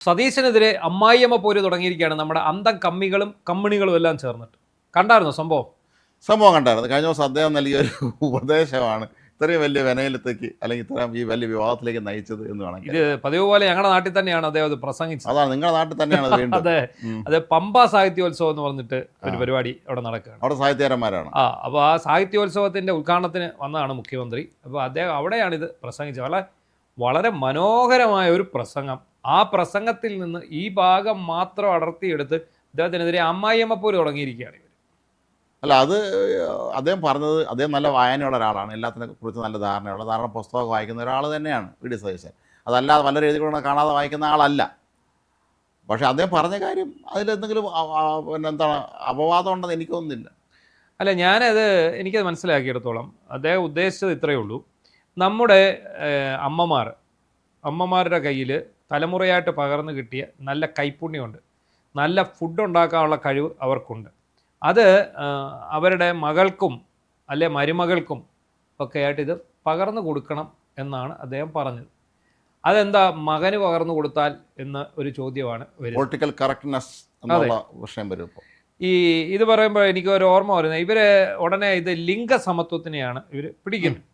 സതീശനെതിരെ അമ്മായിയമ്മ പോര് തുടങ്ങിയിരിക്കുകയാണ് നമ്മുടെ അന്തം കമ്മികളും കമ്മിണികളും എല്ലാം ചേർന്നിട്ട്. കണ്ടായിരുന്നോ സംഭവം കണ്ടായിരുന്നു. കഴിഞ്ഞ ദിവസം അദ്ദേഹം നൽകിയ ഒരു ഉപദേശമാണ് ഇത്രയും വലിയ വിനയിലത്തേക്ക് അല്ലെങ്കിൽ ഇത്രയും ഈ വലിയ വിവാദത്തിലേക്ക് നയിച്ചത് എന്ന് വേണമെങ്കിൽ. ഇത് പതിവ് പോലെ ഞങ്ങളുടെ നാട്ടിൽ തന്നെയാണ് അദ്ദേഹം അത് പ്രസംഗിച്ചത്. അതാണ് നിങ്ങളുടെ നാട്ടിൽ തന്നെയാണ് വീണ്ടും. അതെ, പമ്പ സാഹിത്യോത്സവം എന്ന് പറഞ്ഞിട്ട് ഒരു പരിപാടി അവിടെ നടക്കുകയാണ്. അവിടെ സാഹിത്യകാരന്മാരാണ്. അപ്പോൾ ആ സാഹിത്യോത്സവത്തിന്റെ ഉദ്ഘാടനത്തിന് വന്നതാണ് മുഖ്യമന്ത്രി. അപ്പോൾ അദ്ദേഹം അവിടെയാണ് ഇത് പ്രസംഗിച്ചത്. വളരെ മനോഹരമായ ഒരു പ്രസംഗം. ആ പ്രസംഗത്തിൽ നിന്ന് ഈ ഭാഗം മാത്രം അടർത്തിയെടുത്ത് അദ്ദേഹത്തിനെതിരെ അമ്മായിയമ്മ പോര് തുടങ്ങിയിരിക്കുകയാണ് ഇവർ. അല്ല, അത് അദ്ദേഹം പറഞ്ഞത്, അദ്ദേഹം നല്ല വായനയുള്ള ഒരാളാണ്, എല്ലാത്തിനെ കുറിച്ച് നല്ല ധാരണ പുസ്തകമൊക്കെ വായിക്കുന്ന ഒരാൾ തന്നെയാണ് വി.ഡി. സതീശൻ. അതല്ലാതെ വളരെ എഴുതിക്കൊണ്ട് കാണാതെ വായിക്കുന്ന ആളല്ല. പക്ഷെ അദ്ദേഹം പറഞ്ഞ കാര്യം അതിലെന്തെങ്കിലും എന്താണ് അപവാദം ഉണ്ടെന്ന് എനിക്കൊന്നുമില്ല. അല്ല, എനിക്കത് മനസ്സിലാക്കിയെടുത്തോളം അദ്ദേഹം ഉദ്ദേശിച്ചത് ഇത്രയേ ഉള്ളൂ. നമ്മുടെ അമ്മമാരുടെ കയ്യിൽ തലമുറയായിട്ട് പകർന്നു കിട്ടിയ നല്ല കൈപ്പുണ്യമുണ്ട്, നല്ല ഫുഡ് ഉണ്ടാക്കാനുള്ള കഴിവ് അവർക്കുണ്ട്. അത് അവരുടെ മകൾക്കും അല്ലെ മരുമകൾക്കും ഒക്കെ ആയിട്ട് ഇത് പകർന്നു കൊടുക്കണം എന്നാണ് അദ്ദേഹം പറഞ്ഞത്. അതെന്താ മകന് പകർന്നു കൊടുത്താൽ എന്ന ഒരു ചോദ്യമാണ് പൊളിറ്റിക്കൽ കറക്റ്റ്നെസ് എന്നുള്ള വിഷയം വരും. ഇത് പറയുമ്പോൾ എനിക്ക് ഒരു ഓർമ്മ വരുന്നത്, ഇവര് ഉടനെ ഇത് ലിംഗസമത്വത്തിനെയാണ് ഇവർ പിടിക്കുന്നത്.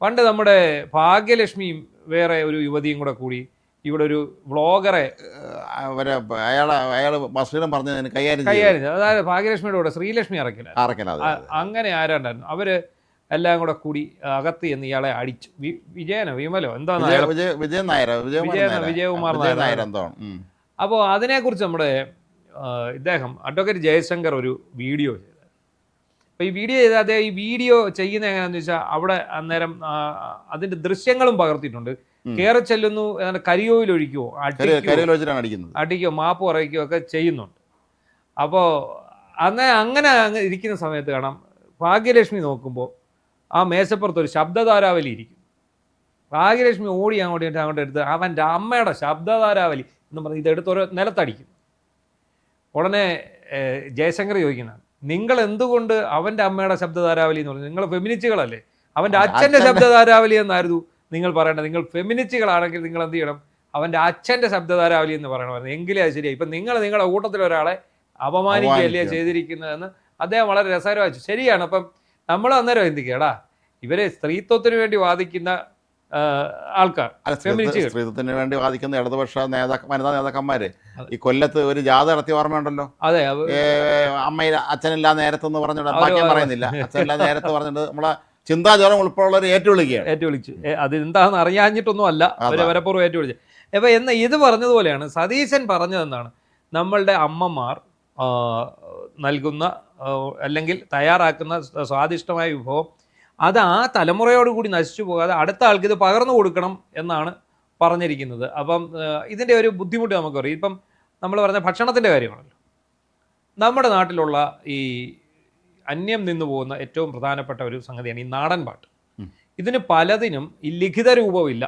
പണ്ട് നമ്മുടെ ഭാഗ്യലക്ഷ്മിയും വേറെ ഒരു യുവതിയും കൂടി ഇവിടെ ഒരു വ്ളോഗറെ അയാൾ മസ്ലിനം പറഞ്ഞതിന് കൈകാര്യം, അതായത് ഭാഗ്യലക്ഷ്മിയുടെ കൂടെ ശ്രീലക്ഷ്മി അറക്കില്ല അങ്ങനെ ആരാണ്ടായിരുന്നു. അവര് എല്ലാം കൂടി അകത്ത് എന്ന് ഇയാളെ അടിച്ചു. വിമലോ എന്താ വിജയകുമാർ നായർ. അപ്പോൾ അതിനെക്കുറിച്ച് നമ്മുടെ ഇദ്ദേഹം അഡ്വക്കേറ്റ് ജയശങ്കർ ഒരു വീഡിയോ ചെയ്തു. അപ്പോൾ ഈ വീഡിയോ ചെയ്ത് അദ്ദേഹം ഈ വീഡിയോ ചെയ്യുന്നത് എങ്ങനെയാണെന്ന് വെച്ചാൽ അവിടെ അന്നേരം അതിന്റെ ദൃശ്യങ്ങളും പകർത്തിയിട്ടുണ്ട്. കയറി ചെല്ലുന്നു, കരിയോയിൽ ഒഴിക്കുവോ, അടിക്കോ, മാപ്പ് പറയിക്കോ ഒക്കെ ചെയ്യുന്നുണ്ട്. അപ്പോൾ അങ്ങനെ ഇരിക്കുന്ന സമയത്ത് കാണാം ഭാഗ്യലക്ഷ്മി നോക്കുമ്പോൾ ആ മേശപ്പുറത്തൊരു ശബ്ദധാരാവലി ഇരിക്കും. ഭാഗ്യലക്ഷ്മി അങ്ങോട്ട് എടുത്ത് അവൻ്റെ അമ്മയുടെ ശബ്ദധാരാവലി എന്ന് പറഞ്ഞ് ഇതെടുത്തൊരു നിലത്തടിക്കും. ഉടനെ ജയശങ്കർ ചോദിക്കുന്നതാണ്, നിങ്ങൾ എന്തുകൊണ്ട് അവൻ്റെ അമ്മയുടെ ശബ്ദധാരാവലി എന്ന് പറഞ്ഞു? നിങ്ങൾ ഫെമിനിസ്റ്റുകളല്ലേ, അവൻ്റെ അച്ഛൻ്റെ ശബ്ദധാരാവലി എന്നായിരുന്നു നിങ്ങൾ പറയേണ്ടത്. നിങ്ങൾ ഫെമിനിസ്റ്റുകളാണെങ്കിൽ നിങ്ങൾ എന്ത് ചെയ്യണം, അവൻ്റെ അച്ഛൻ്റെ ശബ്ദധാരാവലി എന്ന് പറയണമായിരുന്നു, എങ്കിലേ അത് ശരിയായി. ഇപ്പം നിങ്ങളുടെ കൂട്ടത്തിൽ ഒരാളെ അപമാനിക്കുകയല്ലേ ചെയ്തിരിക്കുന്നതെന്ന് അദ്ദേഹം വളരെ രസകരമായി. ശരിയാണ്. അപ്പം നമ്മൾ അന്നേരം എന്തിക്കടാ, ഇവരെ സ്ത്രീത്വത്തിന് വേണ്ടി വാദിക്കുന്ന ആൾക്കാർ, സ്ത്രീത്വത്തിന് വേണ്ടി വാദിക്കുന്ന ഇടതുപക്ഷ വനിതാ നേതാക്കന്മാര് ഈ കൊല്ലത്ത് ഒരു ജാഥ നടത്തി ഓർമ്മയുണ്ടല്ലോ. അതെ, അമ്മയിൽ അച്ഛനില്ലാ നേരത്തെന്ന് പറഞ്ഞിട്ട് ബാക്കിയും പറയുന്നില്ല, അച്ഛനില്ലാ നേരത്തെ പറഞ്ഞിട്ട് നമ്മളെ ചിന്താജ്വരം ഉൾപ്പെടെയുള്ളവർ ഏറ്റുവിളിച്ചു. അത് എന്താണെന്ന് അറിയാഞ്ഞിട്ടൊന്നും അല്ല, അവരെ വരപ്പുറം ഏറ്റുവിളിച്ചു. അപ്പൊ ഇത് പറഞ്ഞതുപോലെയാണ് സതീശൻ പറഞ്ഞതെന്നാണ്, നമ്മളുടെ അമ്മമാർ നൽകുന്ന അല്ലെങ്കിൽ തയ്യാറാക്കുന്ന സ്വാദിഷ്ടമായ വിഭവം അത് ആ തലമുറയോടുകൂടി നശിച്ചു പോകാതെ അടുത്ത ആൾക്ക് ഇത് പകർന്നു കൊടുക്കണം എന്നാണ് പറഞ്ഞിരിക്കുന്നത്. അപ്പം ഇതിൻ്റെ ഒരു ബുദ്ധിമുട്ട് നമുക്കറിയാം. ഇപ്പം നമ്മൾ പറഞ്ഞ ഭക്ഷണത്തിൻ്റെ കാര്യമാണല്ലോ, നമ്മുടെ നാട്ടിലുള്ള ഈ അന്യം നിന്നു പോകുന്ന ഏറ്റവും പ്രധാനപ്പെട്ട ഒരു സംഗതിയാണ് ഈ നാടൻ പാട്ട്. ഇതിന് പലതിനും ഈ ലിഖിത രൂപമില്ല,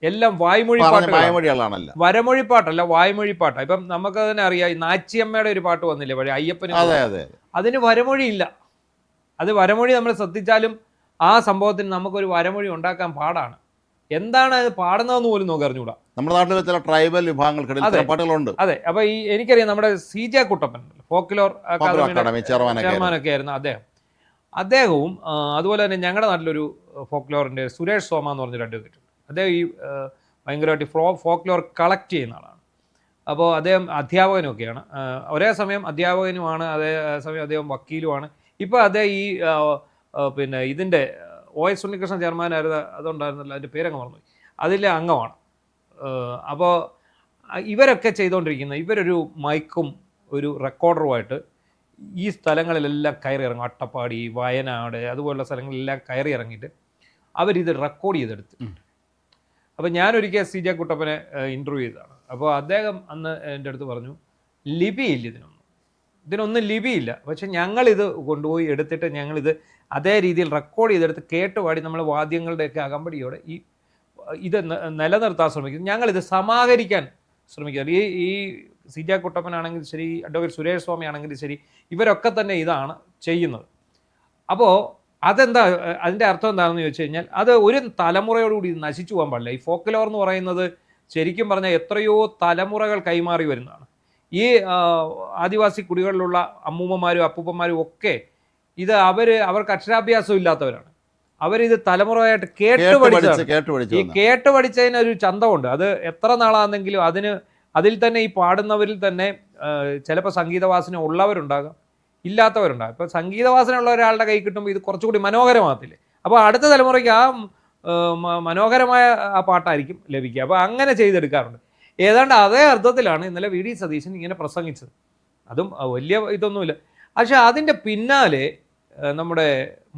എല്ലാം വായ്മൊഴിപ്പാട്ടുകളാണ്. വരമൊഴിപ്പാട്ടല്ല, വായ്മൊഴിപ്പാട്ടാണ്. ഇപ്പം നമുക്ക് തന്നെ അറിയാം, ഈ നാച്ചിയമ്മയുടെ ഒരു പാട്ട് വന്നില്ലേ പഴയ അയ്യപ്പന്, അതിന് വരമൊഴിയില്ല. അത് വരമൊഴി നമ്മൾ ശ്രദ്ധിച്ചാലും ആ സംഭവത്തിന് നമുക്കൊരു വരമൊഴി ഉണ്ടാക്കാൻ പാടാണ്. എന്താണ് അത് പാടുന്നതെന്ന് പോലും നമുക്ക് അറിഞ്ഞുകൂടാ. നമ്മുടെ നാട്ടിൽ ചില ട്രൈബൽ വിഭാഗങ്ങൾക്ക് പാട്ടുകളുണ്ട്. അതെ, അപ്പൊ എനിക്കറിയാം, നമ്മുടെ CJ കുട്ടപ്പൻ ഫോക്ലോർ അക്കാദമിയുടെ ചെയർമാനൊക്കെ ആയിരുന്നു അദ്ദേഹവും അതുപോലെ തന്നെ ഞങ്ങളുടെ നാട്ടിലൊരു ഫോക്ലോറിന്റെ സുരേഷ് സോമ എന്ന് പറഞ്ഞൊരു അഡ്വക്കേറ്റ് ഉണ്ട്. അദ്ദേഹം ഈ ഭയങ്കരമായിട്ട് ഫോക്ലോർ കളക്ട് ചെയ്യുന്ന ആളാണ്. അപ്പോൾ അദ്ദേഹം അധ്യാപകനൊക്കെയാണ്, ഒരേ സമയം അധ്യാപകനുമാണ്, അതേ സമയം അദ്ദേഹം വക്കീലുമാണ്. ഇപ്പോൾ അദ്ദേഹം ഈ ഇതിൻ്റെ OS ഉണ്ണികൃഷ്ണൻ ചെയർമാനായിരുന്നു, അതുണ്ടായിരുന്നല്ലോ, അതിൻ്റെ പേരങ്ങ് മറന്നുപോയി, അതിലെ അംഗമാണ്. അപ്പോൾ ഇവരൊക്കെ ചെയ്തുകൊണ്ടിരിക്കുന്ന, ഇവരൊരു മൈക്കും ഒരു റെക്കോർഡറുമായിട്ട് ഈ സ്ഥലങ്ങളിലെല്ലാം കയറി ഇറങ്ങും. അട്ടപ്പാടി, വയനാട്, അതുപോലുള്ള സ്ഥലങ്ങളിലെല്ലാം കയറി ഇറങ്ങിയിട്ട് അവരിത് റെക്കോർഡ് ചെയ്തെടുത്ത്. അപ്പോൾ ഞാനൊരിക്കൽ CJ കുട്ടപ്പനെ ഇൻ്റർവ്യൂ ചെയ്തതാണ്. അപ്പോൾ അദ്ദേഹം അന്ന് എൻ്റെ അടുത്ത് പറഞ്ഞു, ലിപിയില്ല ഇതിനൊന്നും ലിപിയില്ല, പക്ഷെ ഞങ്ങളിത് കൊണ്ടുപോയി എടുത്തിട്ട് ഞങ്ങളിത് അതേ രീതിയിൽ റെക്കോർഡ് ചെയ്തെടുത്ത് കേട്ടുപാടി നമ്മൾ വാദ്യങ്ങളുടെയൊക്കെ അകമ്പടിയോടെ ഇത് നിലനിർത്താൻ ശ്രമിക്കുന്നു. ഞങ്ങളിത് സമാഹരിക്കാൻ ശ്രമിക്കുക. ഈ CJ കുട്ടപ്പനാണെങ്കിൽ ശരി, അഡ്വക്കേറ്റ് സുരേഷ് സ്വാമി ആണെങ്കിലും ശരി, ഇവരൊക്കെ തന്നെ ഇതാണ് ചെയ്യുന്നത്. അപ്പോൾ അതെന്താ, അതിൻ്റെ അർത്ഥം എന്താണെന്ന് ചോദിച്ചു കഴിഞ്ഞാൽ, അത് ഒരു തലമുറയോടുകൂടി നശിച്ചു പോകാൻ പാടില്ല. ഈ ഫോക്ലോർ എന്ന് പറയുന്നത് ശരിക്കും പറഞ്ഞാൽ എത്രയോ തലമുറകൾ കൈമാറി വരുന്നതാണ്. ഈ ആദിവാസി കുടികളിലുള്ള അമ്മൂമ്മമാരും അപ്പൂപ്പന്മാരും ഒക്കെ ഇത് അവർക്ക് അക്ഷരാഭ്യാസം ഇല്ലാത്തവരാണ്. അവരിത് തലമുറയായിട്ട് കേട്ട് പഠിച്ചതാണ്. ഈ കേട്ട് പഠിച്ചതിന് ഒരു ചന്തമുണ്ട്. അത് എത്ര നാളാണെങ്കിലും അതിൽ തന്നെ ഈ പാടുന്നവരിൽ തന്നെ ചിലപ്പോൾ സംഗീതവാസന ഉള്ളവരുണ്ടാകാം, ഇല്ലാത്തവരുണ്ടാകും. ഇപ്പോൾ സംഗീതവാസന ഉള്ള ഒരാളുടെ കൈ കിട്ടുമ്പോൾ ഇത് കുറച്ചുകൂടി മനോഹരമാകത്തില്ലേ? അപ്പോൾ അടുത്ത തലമുറയ്ക്ക് ആ മനോഹരമായ ആ പാട്ടായിരിക്കും ലഭിക്കുക. അപ്പോൾ അങ്ങനെ ചെയ്തെടുക്കാറുണ്ട്. ഏതാണ്ട് അതേ അർത്ഥത്തിലാണ് ഇന്നലെ വി ഡി സതീശൻ ഇങ്ങനെ പ്രസംഗിച്ചത്. അതും വലിയ ഇതൊന്നുമില്ല. പക്ഷെ അതിൻ്റെ പിന്നാലെ നമ്മുടെ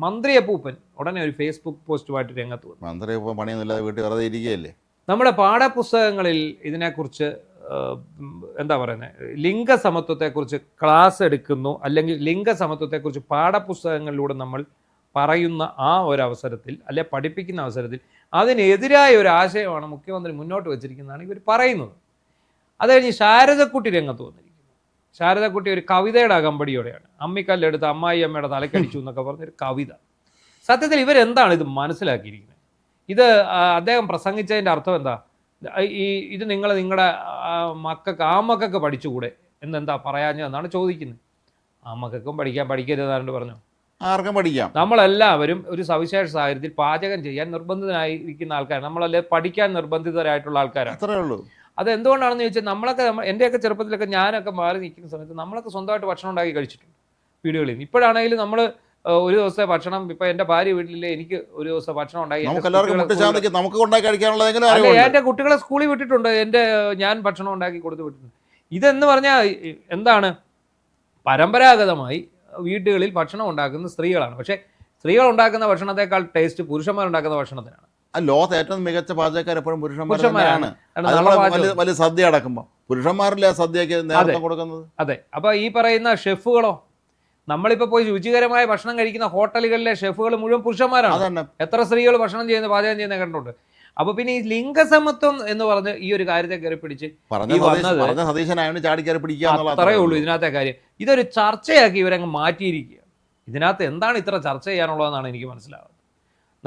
മന്ത്രി അപ്പൂപ്പൻ ഉടനെ ഒരു ഫേസ്ബുക്ക് പോസ്റ്റുമായിട്ട് രംഗത്ത് വന്നു. മന്ത്രി അപ്പൂപ്പൻ പണിയൊന്നുമില്ലാതെ വീട്ടിൽ വെറുതെ ഇരിക്കുകയല്ലേ. നമ്മുടെ പാഠപുസ്തകങ്ങളിൽ ഇതിനെക്കുറിച്ച് എന്താ പറയുന്നത്, ലിംഗസമത്വത്തെക്കുറിച്ച് ക്ലാസ് എടുക്കുന്നു, അല്ലെങ്കിൽ ലിംഗസമത്വത്തെക്കുറിച്ച് പാഠപുസ്തകങ്ങളിലൂടെ നമ്മൾ പറയുന്ന ആ ഒരു അവസരത്തിൽ, അല്ലെ പഠിപ്പിക്കുന്ന അവസരത്തിൽ അതിനെതിരായ ഒരു ആശയമാണ് മുഖ്യമന്ത്രി മുന്നോട്ട് വെച്ചിരിക്കുന്നതാണ് ഇവർ പറയുന്നത്. അത് കഴിഞ്ഞ് ശാരദക്കുട്ടി രംഗത്ത് വന്നിരിക്കുന്നു. ശാരദക്കുട്ടി ഒരു കവിതയുടെ അകമ്പടിയോടെയാണ് അമ്മിക്കല്ലെടുത്ത് അമ്മായി അമ്മയുടെ തലക്കടിച്ചു എന്നൊക്കെ പറഞ്ഞൊരു കവിത. സത്യത്തിൽ ഇവരെന്താണ് ഇത് മനസ്സിലാക്കിയിരിക്കുന്നത്? ഇത് അദ്ദേഹം പ്രസംഗിച്ചതിൻ്റെ അർത്ഥം എന്താ? ഇത് നിങ്ങളുടെ മക്കൾക്ക് പഠിച്ചുകൂടെ എന്നെന്താ പറയാഞ്ഞതെന്നാണ് ചോദിക്കുന്നത്. മക്കൾക്കും പഠിക്കരുതെന്നാണ്ട് പറഞ്ഞു. ആർക്കും പഠിക്കാം. നമ്മളെല്ലാവരും ഒരു സവിശേഷ സാഹചര്യത്തിൽ പാചകം ചെയ്യാൻ നിർബന്ധിതനായിരിക്കുന്ന ആൾക്കാരാണ്. നമ്മളല്ലേ പഠിക്കാൻ നിർബന്ധിതരായിട്ടുള്ള ആൾക്കാരാണ്. അത്രേ ഉള്ളൂ. അതെന്തുകൊണ്ടാണെന്ന് ചോദിച്ചാൽ എൻ്റെയൊക്കെ ചെറുപ്പത്തിലൊക്കെ ഞാനൊക്കെ മാറി നിൽക്കുന്ന സമയത്ത് നമ്മളൊക്കെ സ്വന്തമായിട്ട് ഭക്ഷണം ഉണ്ടാക്കി കഴിച്ചിട്ടുണ്ട് വീടുകളിൽ നിന്ന്. ഇപ്പോഴാണെങ്കിലും നമ്മൾ ഒരു ദിവസത്തെ ഭക്ഷണം, ഇപ്പൊ എന്റെ ഭാര്യ വീട്ടിലെ എനിക്ക് ഒരു ദിവസം ഭക്ഷണം ഉണ്ടാക്കി എന്റെ കുട്ടികളെ സ്കൂളിൽ വിട്ടിട്ടുണ്ട്, ഞാൻ ഭക്ഷണം ഉണ്ടാക്കി കൊടുത്തു വിട്ടിട്ടുണ്ട്. ഇതെന്ന് പറഞ്ഞാൽ എന്താണ്, പരമ്പരാഗതമായി വീടുകളിൽ ഭക്ഷണം ഉണ്ടാക്കുന്ന സ്ത്രീകളാണ്. പക്ഷെ സ്ത്രീകൾ ഉണ്ടാക്കുന്ന ഭക്ഷണത്തെക്കാൾ ടേസ്റ്റ് പുരുഷന്മാരുണ്ടാക്കുന്ന ഭക്ഷണത്തിനാണ്. ലോകത്ത് ഏറ്റവും മികച്ച പാചകക്കാർ എപ്പോഴും പുരുഷന്മാരാണ്. വലിയ സദ്യ അടക്കുമ്പോൾ പുരുഷന്മാരിലെ സദ്യക്ക് നേതൃത്വം കൊടുക്കുന്നത്. അതെ. അപ്പൊ ഈ പറയുന്ന ഷെഫുകളോ, നമ്മളിപ്പോൾ പോയി രുചികരമായ ഭക്ഷണം കഴിക്കുന്ന ഹോട്ടലുകളിലെ ഷെഫുകൾ മുഴുവൻ പുരുഷന്മാരാണ്. എത്ര സ്ത്രീകൾ ഭക്ഷണം ചെയ്യുന്ന പാചകം ചെയ്യുന്ന കണ്ടിട്ടുണ്ട്. അപ്പൊ പിന്നെ ഈ ലിംഗസമത്വം എന്ന് പറഞ്ഞ് ഈ ഒരു കാര്യത്തെ കയറി പിടിച്ച് അത്രയേ ഉള്ളൂ ഇതിനകത്തെ കാര്യം. ഇതൊരു ചർച്ചയാക്കി ഇവരങ്ങ് മാറ്റിയിരിക്കുക. ഇതിനകത്ത് എന്താണ് ഇത്ര ചർച്ച ചെയ്യാനുള്ളതെന്നാണ് എനിക്ക് മനസ്സിലാവുന്നത്.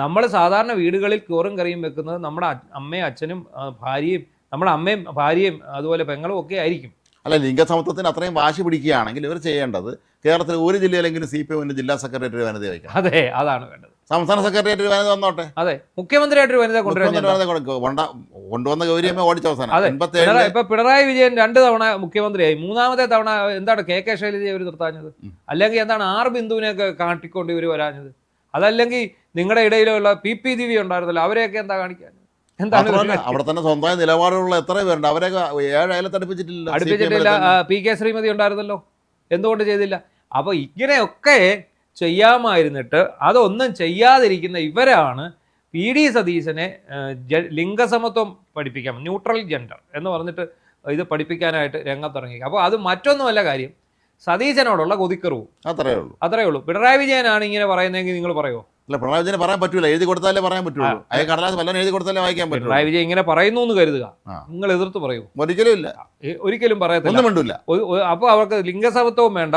നമ്മൾ സാധാരണ വീടുകളിൽ ചോറും കറിയും വെക്കുന്നത് നമ്മുടെ അമ്മയും അച്ഛനും ഭാര്യയും, നമ്മുടെ അമ്മയും ഭാര്യയും അതുപോലെ പെങ്ങളും ഒക്കെ ആയിരിക്കും. അല്ല, ലിംഗസമത്വത്തിന് അത്രയും വാശി പിടിക്കുകയാണെങ്കിൽ ഇവർ ചെയ്യേണ്ടത് കേരളത്തിൽ ഒരു ജില്ലയിലെങ്കിലും CPM ജില്ലാ സെക്രട്ടറി വനിത വയ്ക്കാം. അതെ, അതാണ് വേണ്ടത്. സംസ്ഥാന സെക്രട്ടേറിയറ്റ് വനിത വന്നോട്ടെ. അതെ, മുഖ്യമന്ത്രിയായിട്ട് വനിത കൊണ്ടുവന്ന ഗൗരിയമ്മ ഓടിച്ച അവസാനം. ഇപ്പൊ പിണറായി വിജയൻ 2 തവണ മുഖ്യമന്ത്രിയായി. 3ാമത്തെ തവണ എന്താണ് KK ശൈലജയെ ഇവർ നിർത്താഞ്ഞത്? അല്ലെങ്കിൽ എന്താണ് R ബിന്ദുവിനെയൊക്കെ കാട്ടിക്കൊണ്ട് ഇവർ വരാഞ്ഞത്? അതല്ലെങ്കിൽ നിങ്ങളുടെ ഇടയിലുള്ള PP ദിവ്യ ഉണ്ടായിരുന്നല്ലോ, അവരെയൊക്കെ എന്താ കാണിക്കാൻ? അവിടെ തന്നെ സ്വന്തമായ നിലപാടുള്ള എത്ര പേരുണ്ട്, അവരൊക്കെ 7 അയലത്ത് അടുപ്പിച്ചിട്ടില്ല. PK ശ്രീമതി ഉണ്ടായിരുന്നല്ലോ, എന്തുകൊണ്ട് ചെയ്തില്ല? അപ്പൊ ഇങ്ങനെയൊക്കെ ചെയ്യാമായിരുന്നിട്ട് അതൊന്നും ചെയ്യാതിരിക്കുന്ന ഇവരാണ് PD സതീശനെ ലിംഗസമത്വം പഠിപ്പിക്കാം, ന്യൂട്രൽ ജെൻഡർ എന്ന് പറഞ്ഞിട്ട് ഇത് പഠിപ്പിക്കാനായിട്ട് രംഗത്തിറങ്ങി. അപ്പോൾ അത് മറ്റൊന്നുമല്ല കാര്യം, സതീശനോടുള്ള കൊതിക്കറിവും. അത്രേ ഉള്ളൂ. പിണറായി വിജയനാണ് ഇങ്ങനെ പറയുന്നതെങ്കിൽ നിങ്ങൾ പറയുമോ? അല്ല, പിണറായി വിജയൻ പറയാൻ പറ്റൂല, എഴുതി കൊടുത്താലേ പറയാൻ പറ്റുള്ളൂ. അയാൾ കടലാസ് വല്ലതും എഴുതി കൊടുത്താലേ വായിക്കാൻ പറ്റും. പിണറായി വിജയൻ ഇങ്ങനെ പറയുന്നു എന്ന് കരുതുക, നിങ്ങൾ എതിർത്ത് പറയൂ? ഒരിക്കലും പറയത്തില്ല. അപ്പോൾ അവർക്ക് ലിംഗസമത്വവും വേണ്ട,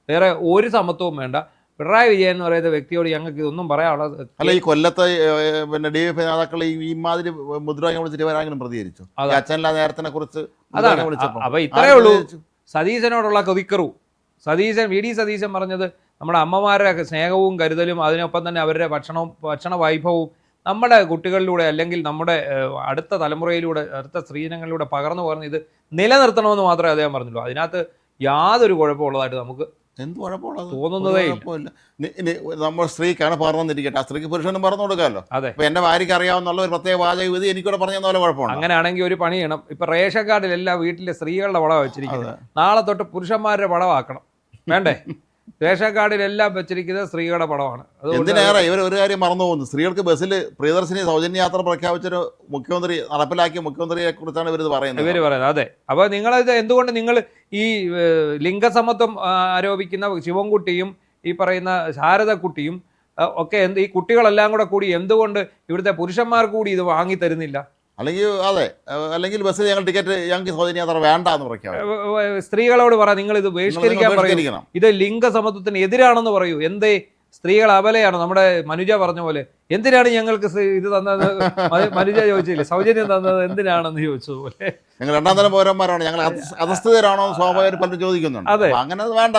വേറെ ഒരു സമത്വവും വേണ്ട. പിണറായി വിജയൻ എന്ന് പറയുന്ന വ്യക്തിയോട് ഞങ്ങൾക്ക് ഇതൊന്നും പറയാനുള്ളത്. അല്ല, ഈ കൊല്ലത്തെ പിന്നെ DFI നേതാക്കൾ ഈ മാതിരി മുദ്രാവാക്യം വിളിച്ചിട്ട് വരാമെങ്കിലും പ്രതികരിച്ചു. അച്ഛനല്ല നേരത്തിനെ കുറിച്ച് അതാണ്. അപ്പൊ ഇത്രയേ ഉള്ളൂ സതീശനോടുള്ള കൊതിക്കറു. VD സതീശൻ പറഞ്ഞത് നമ്മുടെ അമ്മമാരുടെ സ്നേഹവും കരുതലും അതിനൊപ്പം തന്നെ അവരുടെ ഭക്ഷണ വൈഭവവും നമ്മുടെ കുട്ടികളിലൂടെ അല്ലെങ്കിൽ നമ്മുടെ അടുത്ത തലമുറയിലൂടെ, അടുത്ത സ്ത്രീജനങ്ങളിലൂടെ പകർന്നു പകർന്ന് ഇത് നിലനിർത്തണമെന്ന് മാത്രമേ അദ്ദേഹം പറഞ്ഞുള്ളൂ. അതിനകത്ത് യാതൊരു കുഴപ്പമുള്ളതായിട്ട് നമുക്ക് എന്ത് കുഴപ്പമുള്ളത് തോന്നുന്നതേ ഇല്ല. നമ്മൾ സ്ത്രീക്കാണ് പറഞ്ഞിരിക്കട്ടെ, ആ സ്ത്രീക്ക് പുരുഷനും പറഞ്ഞു കൊടുക്കാമല്ലോ. അതെ. ഇപ്പൊ എന്റെ ഭാര്യയ്ക്ക് അറിയാവുന്ന ഒരു പ്രത്യേക പാചക വിധി എനിക്കൂടെ പറഞ്ഞ പോലെ കുഴപ്പമാണ്. അങ്ങനെയാണെങ്കിൽ ഒരു പണി ചെയ്യണം. ഇപ്പൊ റേഷൻ കാർഡിൽ എല്ലാ വീട്ടിലെ സ്ത്രീകളുടെ പടം വെച്ചിരിക്കുന്നത്, നാളെ തൊട്ട് പുരുഷന്മാരുടെ പടമാക്കണം. വേണ്ടേ? റേഷൻ കാർഡിലെല്ലാം വെച്ചിരിക്കുന്നത് സ്ത്രീകളുടെ പടമാണ്. എന്തിനേറെ ഇവർ ഒരു കാര്യം മറന്നു പോകുന്നു, സ്ത്രീകൾക്ക് ബസ്സിൽ പ്രിയദർശിനി സൗജന്യ യാത്ര പ്രഖ്യാപിച്ചൊരു മുഖ്യമന്ത്രി, നടപ്പിലാക്കിയ മുഖ്യമന്ത്രിയെ കുറിച്ചാണ് ഇവർ പറയുന്നത്. അതെ. അപ്പോൾ നിങ്ങളിത് എന്തുകൊണ്ട് നിങ്ങൾ ഈ ലിംഗസമത്വം ആരോപിക്കുന്ന ശിവൻകുട്ടിയും ഈ പറയുന്ന ശാരദക്കുട്ടിയും ഒക്കെ ഈ കുട്ടികളെല്ലാം കൂടി എന്തുകൊണ്ട് ഇവിടുത്തെ പുരുഷന്മാർക്ക് കൂടി ഇത് വാങ്ങി തരുന്നില്ല? അല്ലെങ്കിൽ ബസ്സിൽ ഞങ്ങൾ ടിക്കറ്റ് ഞങ്ങൾക്ക് സൗജന്യ യാത്ര വേണ്ട എന്ന് പ്രഖ്യാപിക്കും. സ്ത്രീകളോട് പറ, നിങ്ങൾ ഇത് ബഹിഷ്കരിക്കാൻ പറയണം, ഇത് ലിംഗസമത്വത്തിന് എതിരാണെന്ന് പറയൂ. എന്തേ സ്ത്രീകൾ അബലയാണ്. നമ്മുടെ മനുജ പറഞ്ഞ പോലെ എന്തിനാണ് ഞങ്ങൾക്ക് ഇത് തന്നത്, മനുജ ചോദിച്ചില്ലേ, സൗജന്യം തന്നത് എന്തിനാണെന്ന് ചോദിച്ചതുപോലെ. ഞങ്ങൾ രണ്ടാം തരം പൗരന്മാരാണ്, ഞങ്ങൾ അധസ്ഥിതരാണോ സ്വാഭാവികം പലരും ചോദിക്കുന്നുണ്ട്. അതെ. അങ്ങനെ വേണ്ട.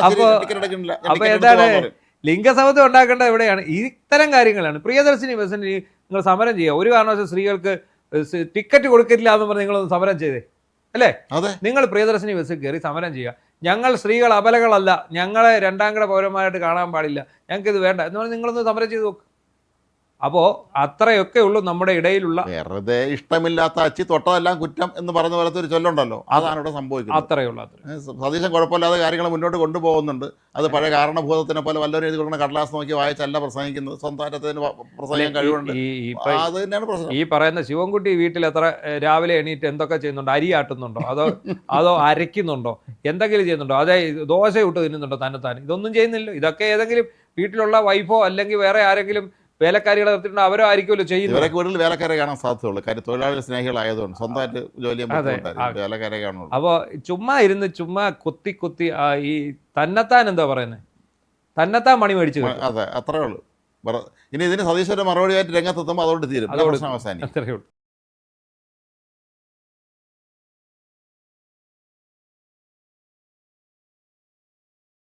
അപ്പൊ എന്താണ് ലിംഗസമത്വം ഉണ്ടാക്കേണ്ടത് എവിടെയാണ്? ഇത്തരം കാര്യങ്ങളാണ്. പ്രിയദർശിനി ബസ്സിന് നിങ്ങൾ സമരം ചെയ്യുക. ഒരു കാരണവശാലും സ്ത്രീകൾക്ക് ടിക്കറ്റ് കൊടുക്കില്ല എന്ന് പറഞ്ഞ് നിങ്ങളൊന്ന് സമരം ചെയ്തേ, അല്ലേ? അതെ. നിങ്ങൾ പ്രിയദർശിനി ബസ്സിൽ കയറി സമരം ചെയ്യുക. ഞങ്ങൾ സ്ത്രീകൾ അബലകളല്ല, ഞങ്ങളെ രണ്ടാംകിട പൗരന്മാരായിട്ട് കാണാൻ പാടില്ല, ഞങ്ങൾക്ക് ഇത് വേണ്ട എന്ന് പറഞ്ഞ് നിങ്ങളൊന്ന് സമരം ചെയ്ത് നോക്ക്. അപ്പോൾ അത്രയൊക്കെ ഉള്ളൂ നമ്മുടെ ഇടയിലുള്ള. വെറുതെ ഇഷ്ടമില്ലാത്ത അച്ചി തൊട്ടതെല്ലാം കുറ്റം എന്ന് പറഞ്ഞ പോലത്തെ ഒരു ചൊല്ലുണ്ടല്ലോ, അതാണ് ഇവിടെ സംഭവിക്കുന്നത്. അത്രയേ ഉള്ളൂ. സതീശൻ കുഴപ്പമില്ലാതെ കാര്യങ്ങൾ മുന്നോട്ട് കൊണ്ടുപോകുന്നുണ്ട്. അത് പഴയ കാരണഭൂതത്തിനെ പോലെ വല്ലവരും എഴുതി കൊടുക്കുന്ന കടലാസ് നോക്കി വായിച്ചല്ല പ്രസംഗിക്കുന്നത്, സ്വന്തമായിട്ട് പ്രസംഗിക്കാൻ കഴിവുണ്ട്. അത് തന്നെയാണ് പ്രശ്നം. ഈ പറയുന്ന ശിവൻകുട്ടി വീട്ടിൽ എത്ര രാവിലെ എണീറ്റ് എന്തൊക്കെ ചെയ്യുന്നുണ്ടോ? അരി ആട്ടുന്നുണ്ടോ? അതോ അരയ്ക്കുന്നുണ്ടോ? എന്തെങ്കിലും ചെയ്യുന്നുണ്ടോ? അതേ ദോശ ഇട്ട് തിന്നുന്നുണ്ടോ തന്നെത്താൻ? ഇതൊന്നും ചെയ്യുന്നില്ല. ഇതൊക്കെ ഏതെങ്കിലും വീട്ടിലുള്ള വൈഫോ അല്ലെങ്കിൽ വേറെ ആരെങ്കിലും വേലക്കാരികളെ നിർത്തിയിട്ടുണ്ട്, അവരോ ആയിരിക്കുമല്ലോ ചെയ്യുന്നത്. ഇവരൊക്കെ വീട്ടിൽ വേലക്കാരെ കാണാൻ സാധ്യതയുള്ളൂ. കാര്യം തൊഴിലാളി സ്നേഹികളായതുകൊണ്ട് സ്വന്തമായിട്ട് ജോലി ചെയ്യാൻ വേലക്കാരെ കാണുള്ളൂ. അപ്പോൾ ചുമ്മാ ഇരുന്ന് ചുമ്മാ കുത്തി ഈ തന്നെത്താൻ എന്താ പറയുന്നത്, തന്നെത്താൻ മണി മേടിച്ചു. അതെ, അത്രേ ഉള്ളൂ. ഇനി ഇതിന് സതീശന്റെ മറുപടിയായിട്ട് രംഗത്തെത്തുമ്പോൾ അതോട് തീരും, പ്രശ്നം അവസാനിക്കും. അത്രയേ ഉള്ളൂ.